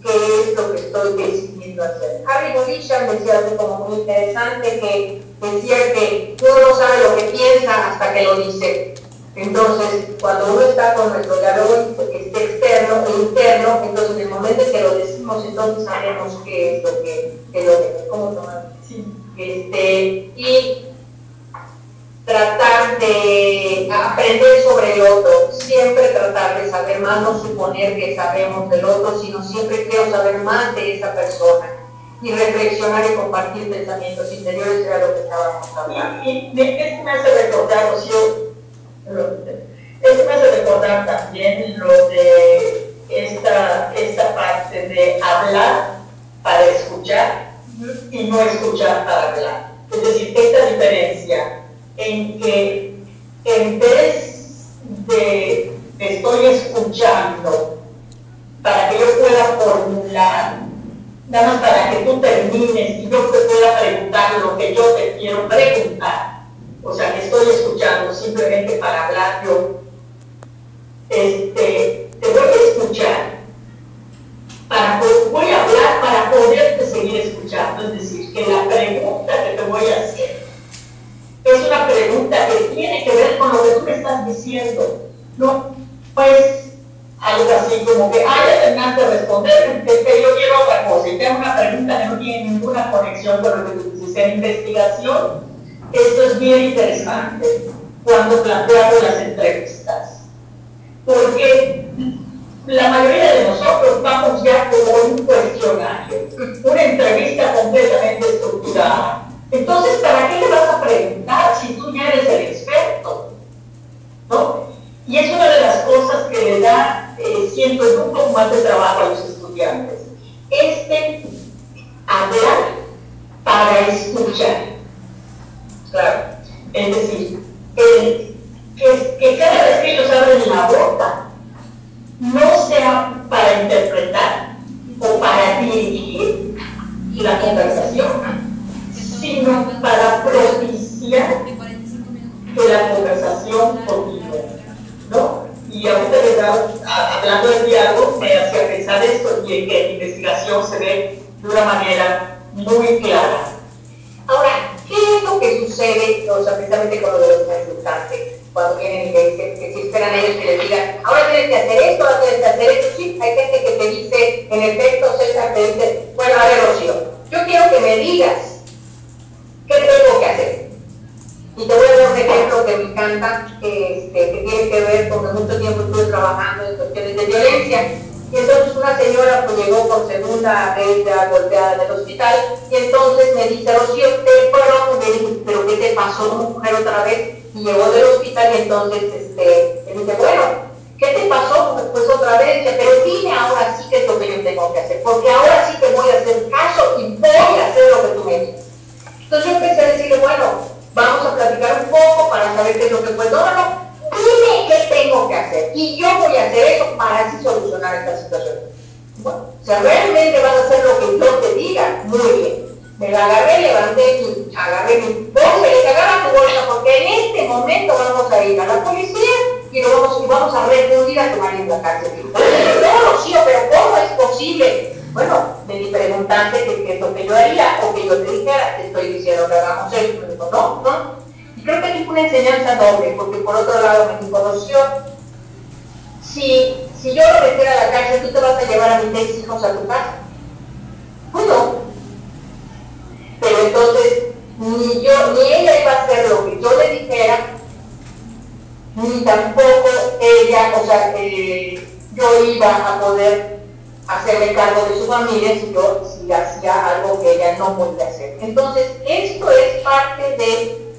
qué es lo que estoy decidiendo hacer. Harry Bodysham decía algo como muy interesante, que decía que uno no sabe lo que piensa hasta que lo dice. Entonces, cuando uno está con nuestro diálogo externo e interno, entonces en el momento en que lo decimos, entonces sabemos qué es lo que ¿cómo tomar? Sí. Y tratar de aprender sobre el otro, siempre tratar de saber más, no suponer que sabemos del otro, sino siempre quiero saber más de esa persona y reflexionar y compartir pensamientos interiores, era lo que estábamos hablando. Y esto me hace recordar, Rocío, esto me hace recordar también lo de esta parte de hablar para escuchar y no escuchar para hablar. Es decir, esta diferencia en que en vez de estoy escuchando para que yo pueda formular, nada más para que tú termines y yo te pueda preguntar lo que yo te quiero preguntar, o sea que estoy escuchando simplemente para hablar yo, te voy a escuchar, voy a hablar para poderte seguir escuchando, es decir, que la pregunta que te voy a hacer es una pregunta que tiene que ver con lo que tú me estás diciendo, no pues algo así como que, ya terminaste de responder, que yo quiero otra cosa, y tengo una pregunta que no tiene ninguna conexión con lo que tú hiciste en investigación. Esto es bien interesante cuando planteamos las entrevistas, porque la mayoría de nosotros vamos ya como un cuestionario, una entrevista completamente estructurada. Entonces, ¿para qué le vas a preguntar si tú ya eres el experto? ¿No? Y es una de las cosas que le da, siento, un poco más de trabajo a los estudiantes. Hablar para escuchar. Claro. Es decir, que cada vez que ellos abren la boca, no sea para interpretar o para dirigir la conversación, sino para propiciar que la conversación continúe, ¿no? Y ahorita, hablando del diálogo, me hacía pensar esto y en que la investigación se ve de una manera muy clara. Ahora, ¿qué es lo que sucede, o sea, precisamente con lo de los consultantes, cuando vienen y le dicen que si esperan a ellos que les digan, ahora tienes que hacer esto, ahora tienes que hacer esto? Sí, hay gente que te dice, en efecto, César, te dice, bueno, a ver, Rocío, yo quiero que me digas qué tengo que hacer. Y te voy a dar un ejemplo que me encanta, que tiene que ver con que mucho tiempo estuve trabajando en cuestiones de violencia. Y entonces una señora pues llegó por segunda vez ya golpeada del hospital, y entonces me dice, Rocío, pero ¿qué te pasó, mujer, otra vez? Y llegó del hospital y entonces me dice, bueno, ¿qué te pasó? Pues otra vez, pero dime ahora sí qué es lo que yo tengo que hacer, porque ahora sí te voy a hacer caso y voy a hacer lo que tú me dices. Entonces yo empecé a decirle, bueno, vamos a platicar un poco para saber qué es lo que puedo. No, dime qué tengo que hacer y yo voy a hacer eso para así solucionar esta situación. Bueno, si realmente vas a hacer lo que yo te diga, muy bien. Me la agarré, levanté y agarré mi bolsa y le dije, agarra tu bolsa porque en este momento vamos a ir a la policía y vamos a recurrir a tu marido en la cárcel. No, Rocío, pero ¿cómo es posible? Bueno, me di preguntante que es lo que yo haría o que yo te dijera, te estoy diciendo que hagamos esto. Me dijo, no. Y creo que aquí fue una enseñanza doble, porque por otro lado me dijo, Rocío, si yo lo metiera a la cárcel, ¿tú te vas a llevar a mis 6 hijos a tu casa? Pues no. Pero entonces, ni ella iba a hacer lo que yo le dijera, ni tampoco ella, o sea, yo iba a poder hacerme cargo de su familia si hacía algo que ella no podía hacer. Entonces, esto es parte de,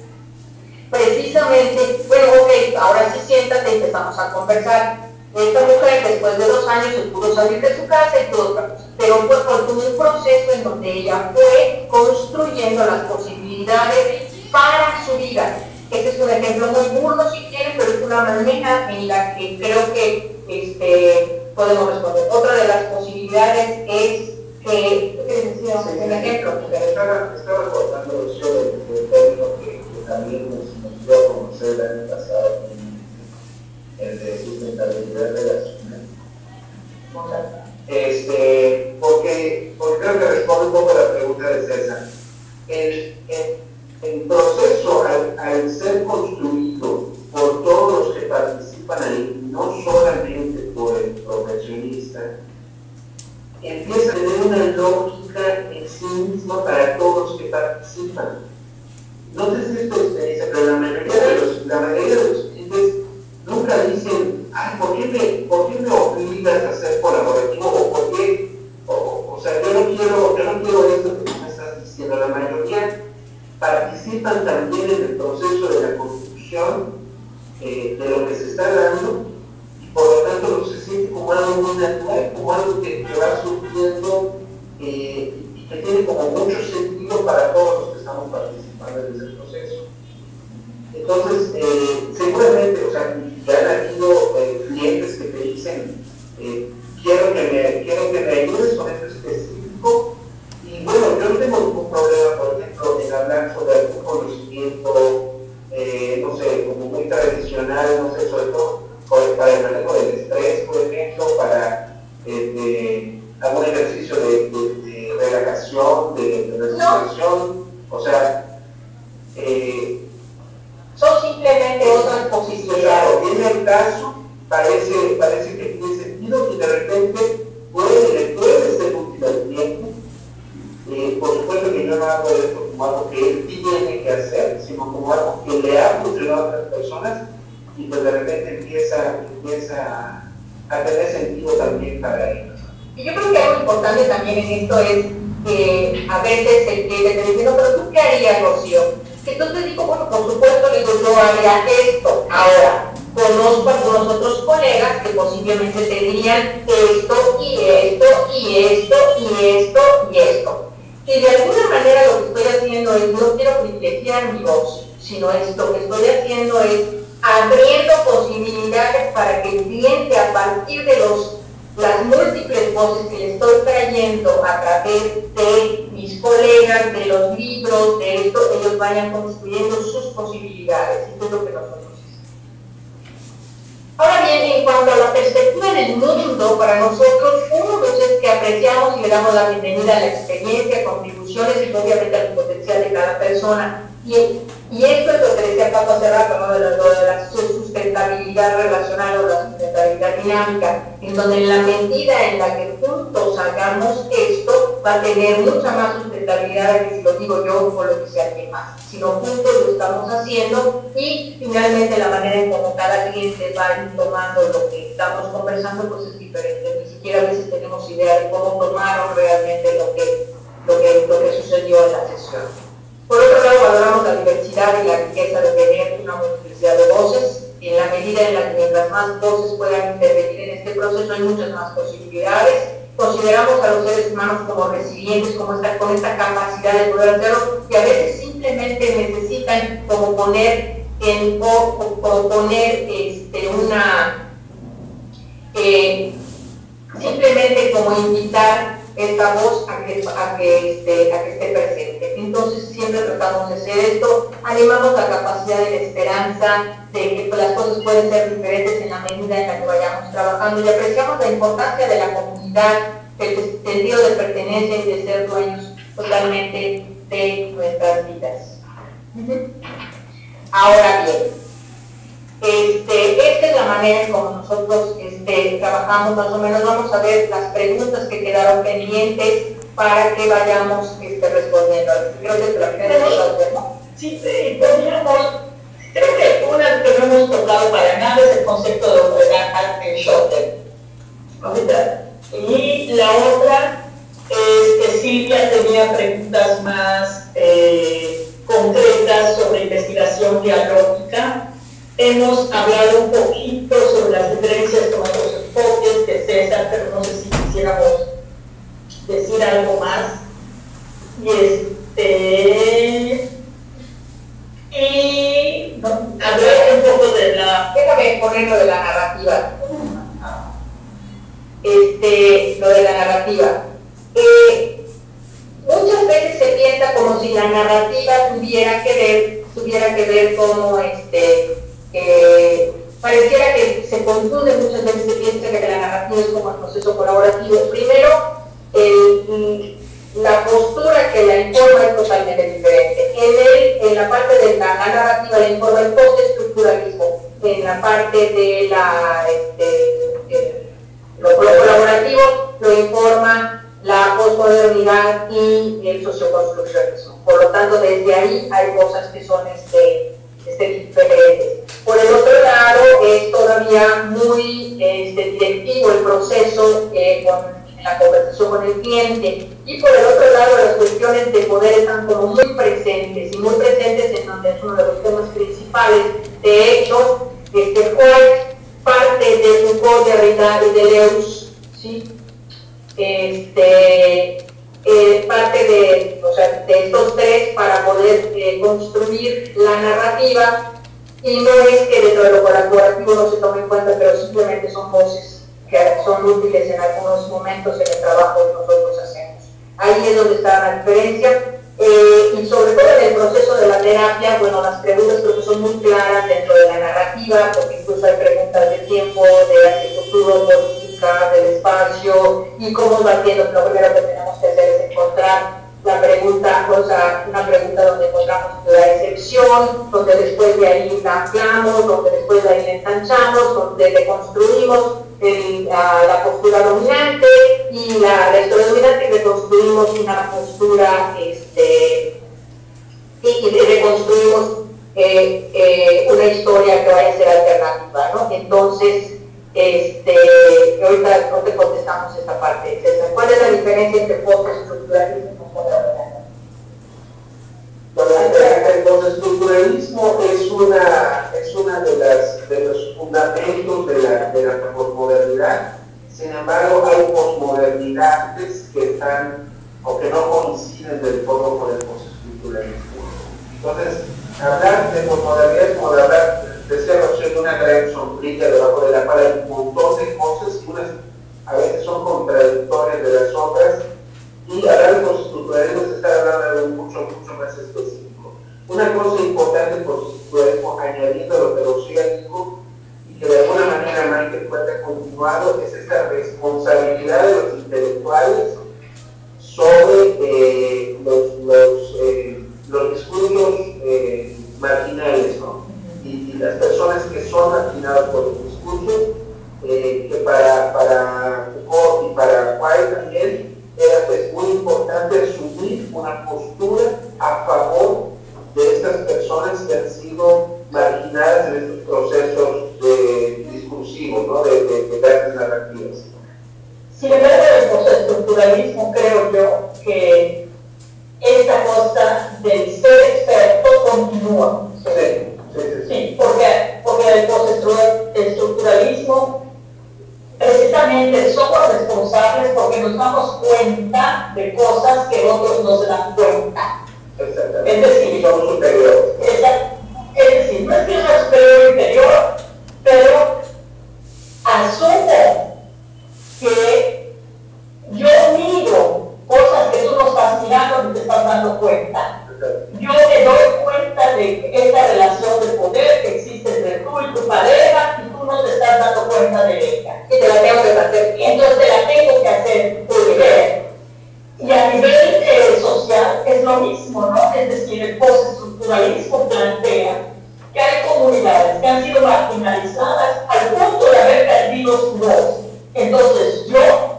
precisamente, bueno, ok, ahora sí siéntate y empezamos a conversar. Esta mujer, después de 2 años, se pudo salir de su casa y todo otra cosa, pero fue por todo un proceso en donde ella fue construyendo las posibilidades para su vida. Este es un ejemplo muy burdo si quieren, pero es una manera en la que creo que podemos responder. Otra de las posibilidades es que, ¿qué decíamos? Sí, un ejemplo. Estaba recordando yo del término que también nos dio a conocer el año pasado, el de sustentabilidad relacional. empieza a tener una lógica en sí misma para todos los que participan. No sé si es tu experiencia, pero la mayoría de los clientes nunca dicen, ay, ¿por qué me obligas a ser colaborativo? ¿O por qué? O sea, yo no quiero esto que tú me estás diciendo. La mayoría participan también en el proceso de la construcción de lo que se está dando, y por lo tanto se siente como algo muy natural, como algo que va surgiendo y que tiene como mucho sentido para todos los que estamos participando en ese proceso. Entonces, seguramente, o sea, ya han habido clientes que te dicen, quiero que me ayudes con esto específico, y bueno, yo no tengo ningún problema, por ejemplo, en hablar sobre algún conocimiento, no sé, como muy tradicional, no sé, sobre todo para el manejo del estrés, por ejemplo, para algún ejercicio de relajación, de respiración, o sea, son simplemente otras posibilidades. En el caso, parece que tiene sentido y de repente puede ser útil al cliente. Por supuesto que yo no hago esto como algo que él tiene que hacer, sino como algo que le ha funcionado a otras personas, y pues de repente empieza a tener sentido también para ellos. Y yo creo que algo importante también en esto es que a veces el cliente te dice, no, pero ¿tú qué harías, Rocío? Entonces digo, bueno, por supuesto, digo, yo haría esto. Ahora, conozco a algunos otros colegas que posiblemente te dirían esto y esto y esto y esto y esto. Y de alguna manera lo que estoy haciendo es, no quiero privilegiar mi voz, sino lo que estoy haciendo es abriendo posibilidades para que el cliente, a partir de las múltiples voces que le estoy trayendo a través de mis colegas, de los libros, de esto, ellos vayan construyendo sus posibilidades. Esto es lo que nosotros hacemos. Ahora bien, en cuanto a la perspectiva del mundo, para nosotros, uno de los es que apreciamos y le damos la bienvenida a la experiencia, contribuciones y obviamente al potencial de cada persona. Y esto es lo que decía Paco hace rato, ¿no? de la sustentabilidad relacional o la sustentabilidad dinámica, en donde en la medida en la que juntos hagamos esto, va a tener mucha más sustentabilidad que si lo digo yo o lo que sea alguien más, sino juntos lo estamos haciendo, y finalmente la manera en cómo cada cliente va a ir tomando lo que estamos conversando pues es diferente. Ni siquiera a veces tenemos idea de cómo tomaron realmente lo que sucedió en la sesión. Por otro lado, valoramos la diversidad y la riqueza de tener una multiplicidad de voces, y en la medida en la que mientras más voces puedan intervenir en este proceso hay muchas más posibilidades. Consideramos a los seres humanos como resilientes, con esta capacidad de poder hacerlo, y a veces simplemente necesitan como poner simplemente como invitar esta voz a que esté presente. Entonces siempre tratamos de hacer esto, animamos la capacidad de la esperanza, de que las cosas pueden ser diferentes en la medida en la que vayamos trabajando, y apreciamos la importancia de la comunidad, del sentido de pertenencia y de ser dueños totalmente de nuestras vidas. Ahora bien, esta es la manera en como nosotros trabajamos más o menos. Vamos a ver las preguntas que quedaron pendientes para que vayamos respondiendo. Creo que es la primera vez, ¿no? Sí, podríamos, creo que una que no hemos tocado para nada es el concepto de operar en shorter. Y la otra es que Silvia tenía preguntas más concretas sobre investigación dialógica. Hemos hablado un poquito sobre las diferencias con otros enfoques de César, pero no sé si quisiéramos decir algo más. Y hablar un poco de la... Déjame poner lo de la narrativa. Lo de la narrativa. Muchas veces se piensa como si la narrativa tuviera que ver como pareciera que se confunde, muchas veces se piensa que la narrativa es como el proceso colaborativo. Primero, la postura que la informa es totalmente diferente. En la parte de la narrativa la informa el postestructuralismo, en la parte de lo colaborativo lo informa posmodernidad y el socioconstruccionismo. Por lo tanto, desde ahí hay cosas que son diferentes. Por el otro lado, es todavía muy directivo el proceso en la conversación con el cliente, y por el otro lado, las cuestiones de poder están como muy presentes, y muy presentes en donde es uno de los temas principales. De hecho, fue parte de Foucault, de Derrida y de Deleuze, ¿sí? Parte de estos tres para poder construir la narrativa, y no es que dentro de lo colaborativo no se tome en cuenta, pero simplemente son voces que son útiles en algunos momentos en el trabajo que nosotros hacemos. Ahí es donde está la diferencia, y sobre todo en el proceso de la terapia, bueno, las preguntas creo que son muy claras dentro de la narrativa, porque incluso hay preguntas de tiempo, de arquitectura, política, del espacio, y cómo va haciendo. Lo primero que tenemos que hacer es encontrar la pregunta, una pregunta donde encontramos la excepción, donde después de ahí la ampliamos, donde después de ahí la ensanchamos, donde le construimos la postura dominante y la historia dominante, y reconstruimos una postura y reconstruimos una historia que vaya a ser alternativa, ¿no? Entonces, ahorita no te contestamos esta parte, César. ¿Cuál es la diferencia entre postestructuralismo y posmodernidad? El postestructuralismo es una de los fundamentos de la posmodernidad. Sin embargo, hay posmodernidades que están o que no coinciden del todo con el postestructuralismo. Entonces, hablar de posmodernidad es como de hablar, decía Rocío, de una gran sombrilla debajo de la cual hay un montón de cosas, y unas a veces son contradictorias de las otras, y hablar de postestructuralismo es estar hablando de algo mucho más específico. Una cosa importante del postestructuralismo, añadiendo lo que Rocío dijo, y que de alguna manera Michael Puente ha continuado, es esta responsabilidad de los intelectuales sobre los discursos marginales, ¿no? Y las personas que son marginadas por el discurso, que para Foucault y para White también era pues muy importante asumir una postura a favor de estas personas que han sido marginadas en estos procesos discursivos, ¿no? de grandes narrativas. Sin embargo, el postestructuralismo, creo yo, que esta cosa del ser experto continúa. Sí, porque el postestructuralismo, precisamente somos responsables porque nos damos cuenta de cosas que otros no se dan cuenta. Es decir, somos superiores. Es decir, no es que yo sea superior o inferior, pero asumo que yo miro cosas que tú no estás mirando ni te estás dando cuenta. Yo me doy cuenta de esta relación de poder que existe entre tú y tu pareja, y tú no te estás dando cuenta de ella. Y te la tengo que hacer. Y entonces te la tengo que hacer ver. Y a nivel social es lo mismo, ¿no? Es decir, el postestructuralismo plantea que hay comunidades que han sido marginalizadas al punto de haber perdido su voz. Entonces yo,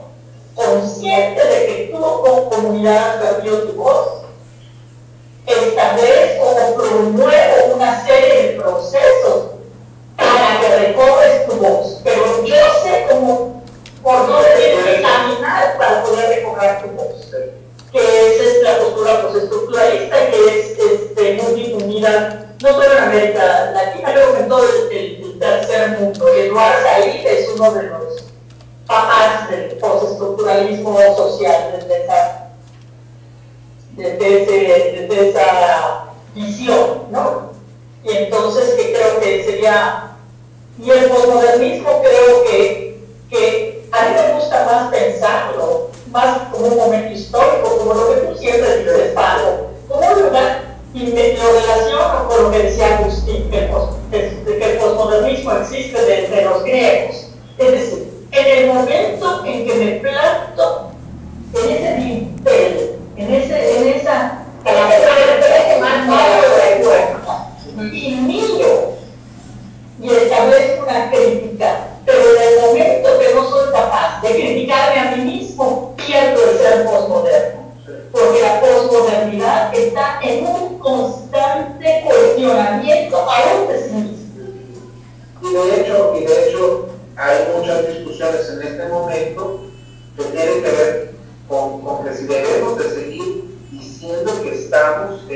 consciente de que tú como comunidad has perdido tu voz, establezco o promuevo una serie de procesos para que recobres tu voz. Pero yo sé cómo, por dónde tienes que caminar para poder recobrar tu voz. Que es la postura postestructuralista, que es muy difundida no solo en América Latina, creo que en todo el tercer mundo. Y Eduard Said es uno de los papás del postestructuralismo social, desde esa visión, ¿no? Y entonces que creo que sería, y el posmodernismo creo que a mí me gusta más pensarlo, más como un momento histórico, como lo que tú siempre dices, Pablo, como un lugar, y lo relaciono con lo que decía Agustín, que el posmodernismo existe desde los griegos. Es decir, en el momento en que me planto en ese dintel, en esa y miro y establezco una crítica, pero en el momento que no soy capaz de criticarme a mí mismo, pierdo el ser posmoderno.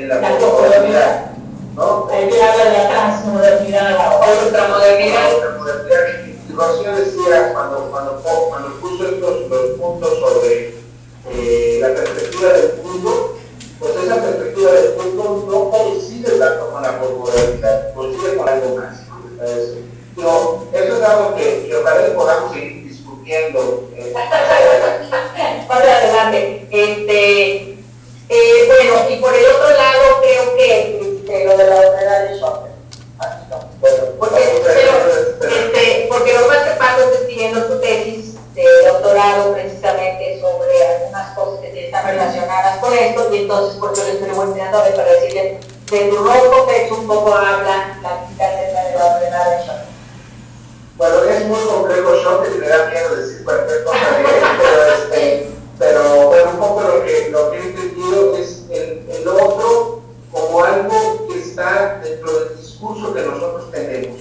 en la posmodernidad, ¿no? Hay que hablar de la transmodernidad ahora. O ultramodernidad. Y Rocío decía, cuando puso los puntos sobre la perspectiva del mundo, pues esa perspectiva del mundo no coincide tanto con la posmodernidad, coincide con algo más. Pero eso es algo que ojalá podamos seguir discutiendo. Más adelante. Bueno, y por el otro lado, creo que lo de la otredad de Schopenhauer. Porque lo más que Pablo está escribiendo su tesis de doctorado precisamente sobre algunas cosas que están relacionadas con esto, y entonces por eso le estoy volteando a ver para decirle, de tu rol pecho un poco habla la cita acerca de la otredad de Schopenhauer. Bueno, es muy complejo Schopenhauer y me da miedo decir cualquier cosa de él, pero bueno, un poco lo que he entendido es el otro como algo que está dentro del discurso que nosotros tenemos.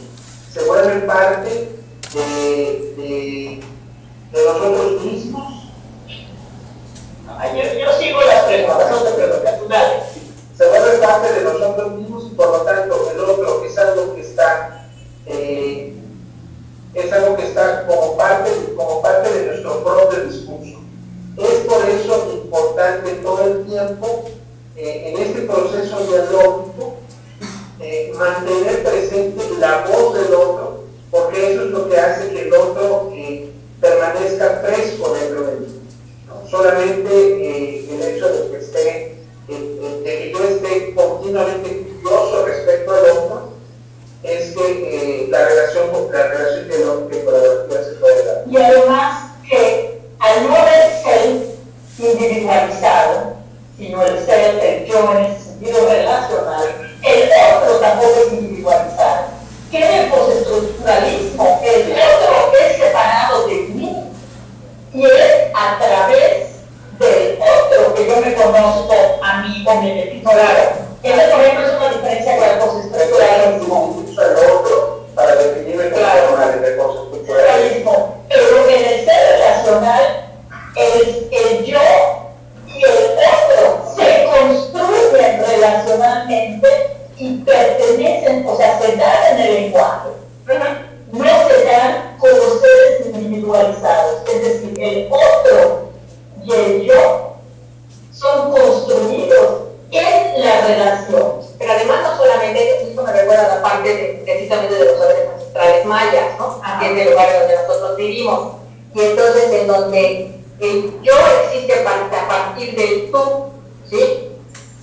Se vuelve parte de nosotros mismos. Yo sigo las preguntas, no te preguntas, tú dale. Se vuelve parte de nosotros mismos y por lo tanto el otro es algo que está como parte de nuestro propio discurso. Es por eso importante todo el tiempo en este proceso dialógico mantener presente la voz del otro, porque eso es lo que hace que el otro permanezca fresco dentro de mí. ¿No? Solamente el hecho de que yo esté continuamente curioso respecto al otro es que la relación que se puede dar. Y además que al no ser individualizado, sino el ser, el yo en ese sentido relacional, el otro tampoco es individualizado. ¿Qué es el postestructuralismo? El otro es separado de mí y es a través del otro que yo me conozco a mí o me defino. Esa, por ejemplo, es una diferencia con el postestructuralismo. Uso el otro para definirme como de postestructuralismo. Pero en el ser relacional, el yo y el otro se construyen relacionalmente y pertenecen, o sea, se dan en el lenguaje. No se dan como seres individualizados, es decir, el otro y el yo son construidos en la relación. Pero además no solamente, esto me recuerda a la parte precisamente de los saberes ancestrales mayas, ¿no? Que es el lugar donde nosotros vivimos. Y entonces en donde el yo existe a partir del tú, ¿sí?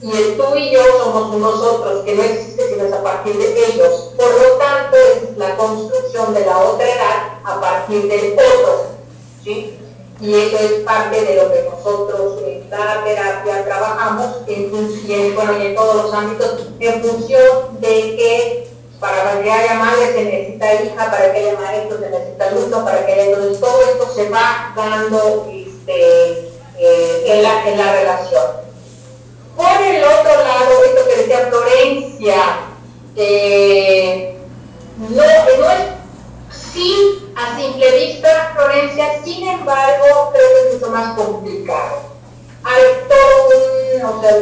Y el tú y yo somos nosotros, que no existe sino es a partir de ellos. Por lo tanto, es la construcción de la otra edad a partir del otro, ¿sí? Y eso es parte de lo que nosotros en la terapia trabajamos en función, bueno, y en todos los ámbitos, en función de que para que haya madre se necesita hija, para que haya maestro se necesita alumno, para que haya, entonces todo esto se va dando en la relación. Por el otro lado, esto que decía Florencia, no es sí a simple vista, Florencia, sin embargo, creo que es mucho más complicado. Hay todo o sea,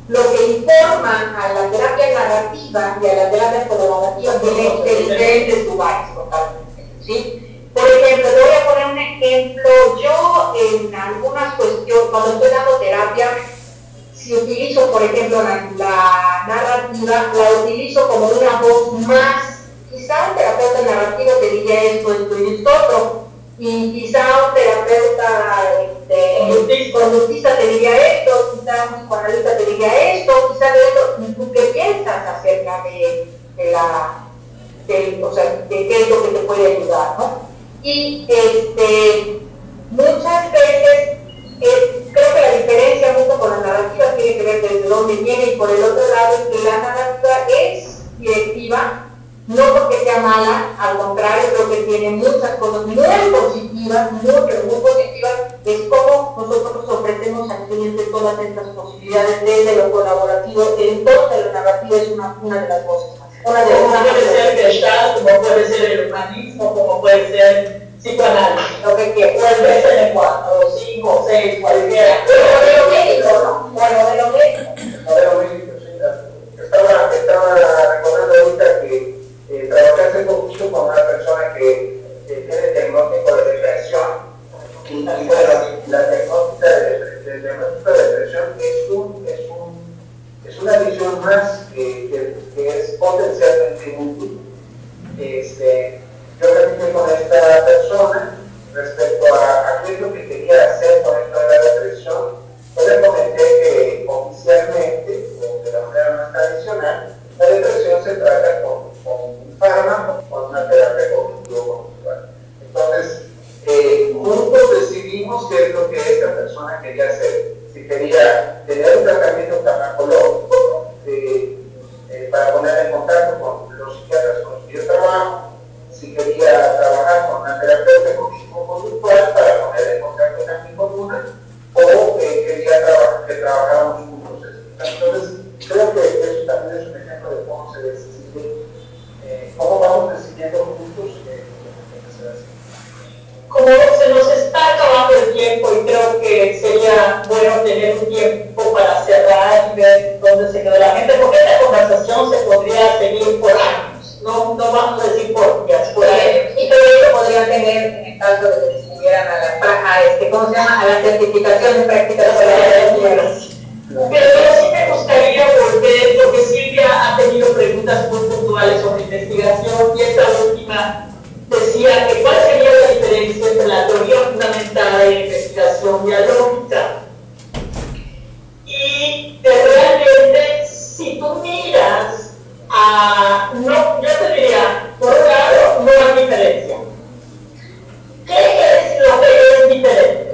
lo que informa a la terapia narrativa y a la terapia colaborativa viene de diferentes lugares totalmente, ¿sí? Por ejemplo, le voy a poner un ejemplo. Yo en algunas cuestiones, cuando estoy dando terapia, si utilizo, por ejemplo, la narrativa, la utilizo como una voz más. Quizá un terapeuta narrativo te diría esto y esto otro, y quizá un terapeuta conductista te diría esto, quizá un psicoanalista te diría esto, quizá de esto. ¿Y tú qué piensas acerca de qué es lo que te puede ayudar, ¿no? Y muchas veces creo que la diferencia mucho con la narrativa tiene que ver desde dónde viene, y por el otro lado es que la narrativa es directiva, no porque sea mala, al contrario, creo que tiene muchas cosas muy positivas, muy positivas, es como nosotros ofrecemos al cliente todas estas posibilidades desde lo colaborativo. Entonces la narrativa es una de las cosas. Como puede ser Gestalt, como puede ser el humanismo, como puede ser psicoanálisis, lo que quiera. O el BCN4, 5, 6, cualquiera. Pero médico, ¿no? o el modelo médico. Modelo médico, sí. Estaba recordando ahorita que trabajé hace poquito con una persona que tiene diagnóstico de depresión. Y bueno, la diagnóstica de depresión es una visión más que es potencialmente útil. Yo repito con esta persona respecto a qué es lo que quería hacer con esto de la depresión. Yo le comenté que oficialmente, o de la manera más tradicional, la depresión se trata con un fármaco, con una terapia cognitivo-conductual. Entonces, juntos decidimos qué es lo que esta persona quería hacer. Si quería tener un tratamiento farmacológico para poner en contacto con los psiquiatras con los que yo trabajo, si quería trabajar con una terapeuta cognitivo-conductual para poner en contacto también con una, o quería que trabajáramos juntos. Entonces, creo que eso también es un ejemplo de cómo se decide, cómo vamos decidiendo juntos lo que se hace. Como se nos está acabando el tiempo y creo que sería bueno tener un tiempo para cerrar y ver dónde se quedó la gente, porque esta conversación se podría seguir por años, no vamos a decir por días, por años. Y todo esto podría tener, en el caso de que se subieran ¿cómo se llama? A la certificación de prácticas sociales. Pero sí me gustaría volver, porque Silvia ha tenido preguntas muy puntuales sobre investigación y esta última decía que cuál sería la diferencia entre la teoría fundamentada y investigación dialógica. Y realmente, si tú miras yo te diría, por un lado, no hay diferencia. ¿Qué es lo que es diferente?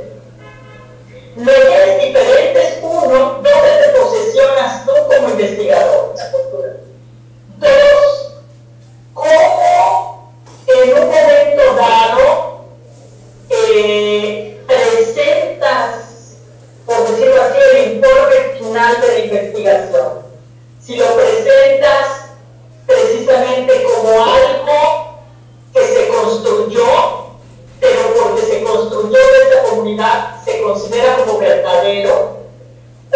Lo que es diferente es, uno, dónde te posesionas tú como investigador. Dos, cómo en un momento dado presentas, por decirlo así, el informe final de la investigación. Si lo presentas precisamente como algo que se construyó, pero porque se construyó en esta comunidad se considera como verdadero, o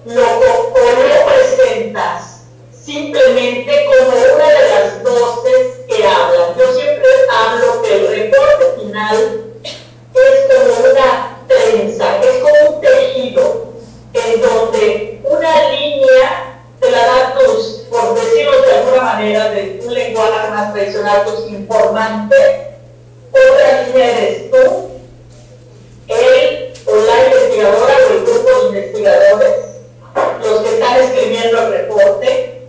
lo presentas simplemente como una de las voces que hablan. Yo siempre hablo que el reporte final es como una trenza, es como un tejido en donde una línea te la da por decirlo de alguna manera, de un lenguaje más tradicional, tus informantes. Otra línea eres tú, él o la investigadora o el grupo de investigadores, los que están escribiendo el reporte,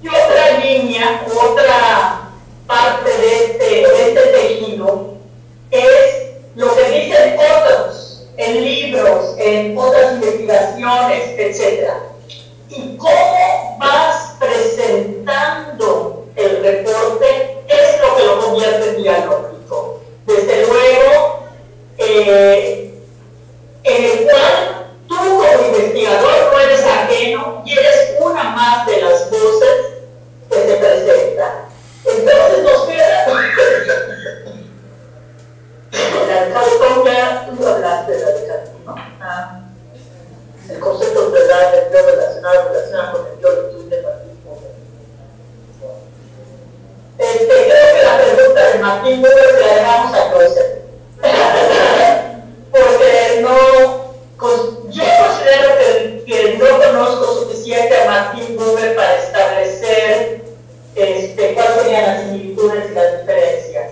y otra línea, otra parte de este tejido es lo que dicen otros en libros, en otras investigaciones, etc. Y cómo vas presentando el reporte es lo que lo convierte en dialógico. Desde luego, en el cual tú como investigador no eres ajeno y eres una más de las voces que se presentan. Entonces nos queda la dicotomía, tú hablaste de la dicotomía, el concepto de verdad, el yo relacionado con el yo de Martín Buber. Creo que la pregunta de Martín Buber se la dejamos a Joseph. Porque yo considero que no conozco suficiente a Martín Buber para establecer cuáles serían las similitudes y las diferencias.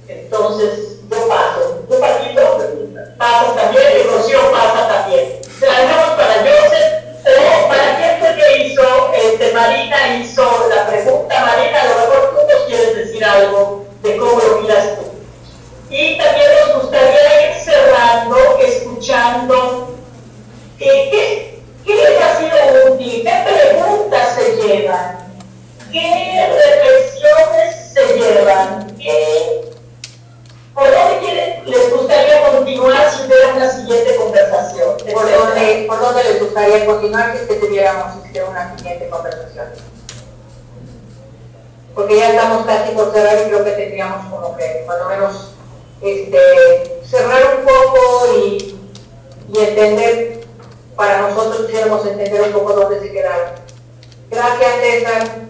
Entonces, yo paso. ¿Tú, Paquito? Pasas también, y Rocío pasa también. Se la dejamos para Joseph, o para quién fue que hizo, Marina hizo la pregunta. Marina, a lo mejor tú nos quieres decir algo de cómo lo miras tú. Y también nos gustaría ir cerrando, escuchando qué les ha sido útil, qué preguntas se llevan, qué reflexiones se llevan, ¿por dónde les gustaría continuar si hubiera una siguiente conversación? ¿Por dónde les gustaría continuar si es que tuviéramos una siguiente conversación? Porque ya estamos casi por cerrar y creo que tendríamos como que, más o menos, cerrar un poco y entender para nosotros quisiéramos entender un poco dónde se quedaron. Gracias, César.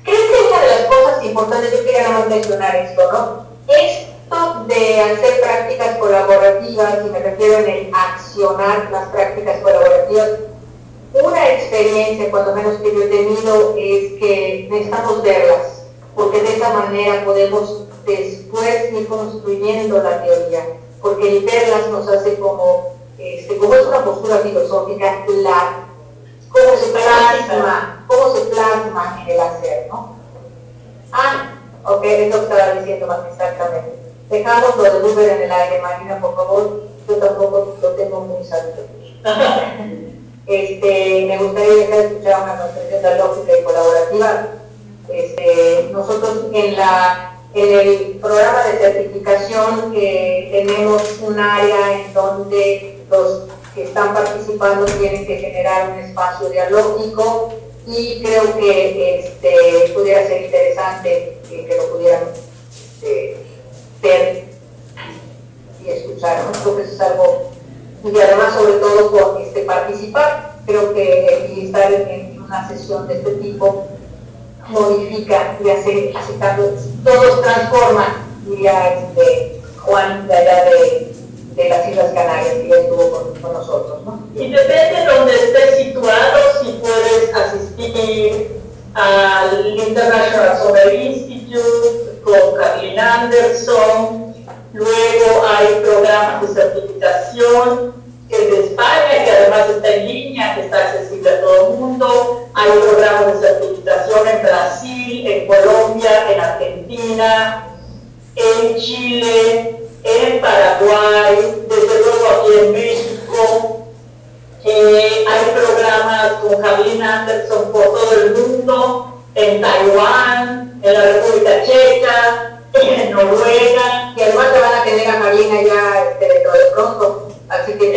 Creo que una de las cosas importantes, yo quería nada más mencionar esto, ¿no? Esto de hacer prácticas colaborativas, y me refiero en el accionar las prácticas colaborativas, una experiencia, cuando menos que yo he tenido, es que necesitamos verlas, porque de esa manera podemos después ir construyendo la teoría, porque el verlas nos hace como es una postura filosófica, cómo se plasma en el hacer, ¿no? Ok, eso estaba diciendo más exactamente. Dejamos lo de Uber en el aire, Marina, por favor, yo tampoco lo tengo muy sabido. Me gustaría dejar de escuchar una construcción lógica y colaborativa. Nosotros en el programa de certificación tenemos un área en donde los que están participando tienen que generar un espacio dialógico, y creo que pudiera ser interesante que lo pudieran ver y escuchar, ¿no? Creo que eso es algo, y además sobre todo con participar, creo que estar en una sesión de este tipo modifica y hace cambio, todos transforman, diría Juan de allá de las Islas Canarias, que ya estuvo con nosotros, ¿no? Y depende de donde estés situado, si puedes asistir al International Summer Institute con Kathleen Anderson. Luego hay programas de certificación, el de España, que además está en línea, que está accesible a todo el mundo. Hay programas de certificación en Brasil, en Colombia, en Argentina, en Chile, en Paraguay, desde luego aquí en México. Hay programas con Kathleen Anderson por todo el mundo, en Taiwán, en la República Checa, en Noruega. Y además te van a tener a Marina ya dentro de pronto. Así que en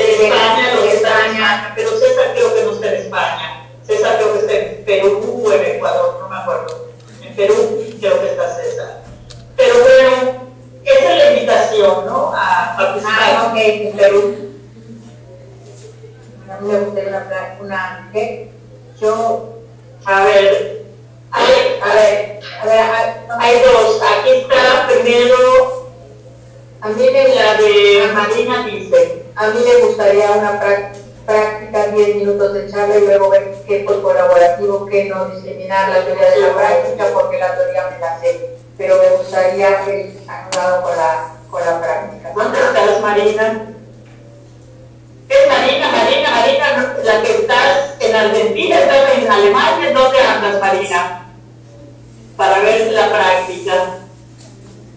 España, pero César creo que no está en España. César creo que está en Perú o en Ecuador, no me acuerdo. En Perú creo que está César. Pero bueno, esa es la invitación, ¿no? A participar. Ok, en Perú. A mí me gustaría una ¿qué? Hay dos. Aquí está primero, a mí la de Marina dice. A mí me gustaría una práctica, 10 minutos de charla, y luego ver qué fue colaborativo, qué no, discriminar la teoría de la práctica, porque la teoría me la sé, pero me gustaría el anulado con la práctica. ¿Dónde estás, Marina? Es Marina, la que estás en Argentina, estás en Alemania. ¿Dónde andas, Marina? Para ver la práctica.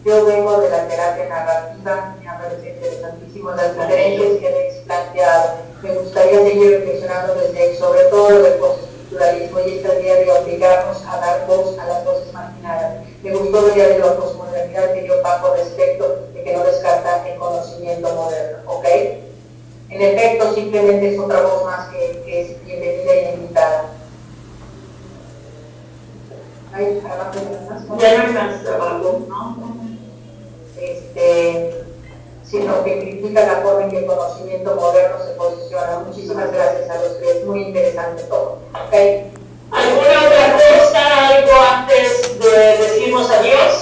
Yo vengo de la terapia narrativa, me parece interesantísimo las diferencias que habéis planteado. Me gustaría seguir reflexionando desde ahí, sobre todo lo del postestructuralismo y esta idea de obligarnos a dar voz a las voces marginadas. Me gustó la idea de la posmodernidad que yo pago respecto de que no descarta el conocimiento moderno, ¿ok? En efecto, simplemente es otra voz más que es bienvenida y invitada. Ya no hay más trabajo, ¿no? Sino que critica la forma en que el conocimiento moderno se posiciona. Muchísimas gracias a los tres, muy interesante todo. ¿Okay? ¿Alguna otra cosa, algo antes de decirnos adiós?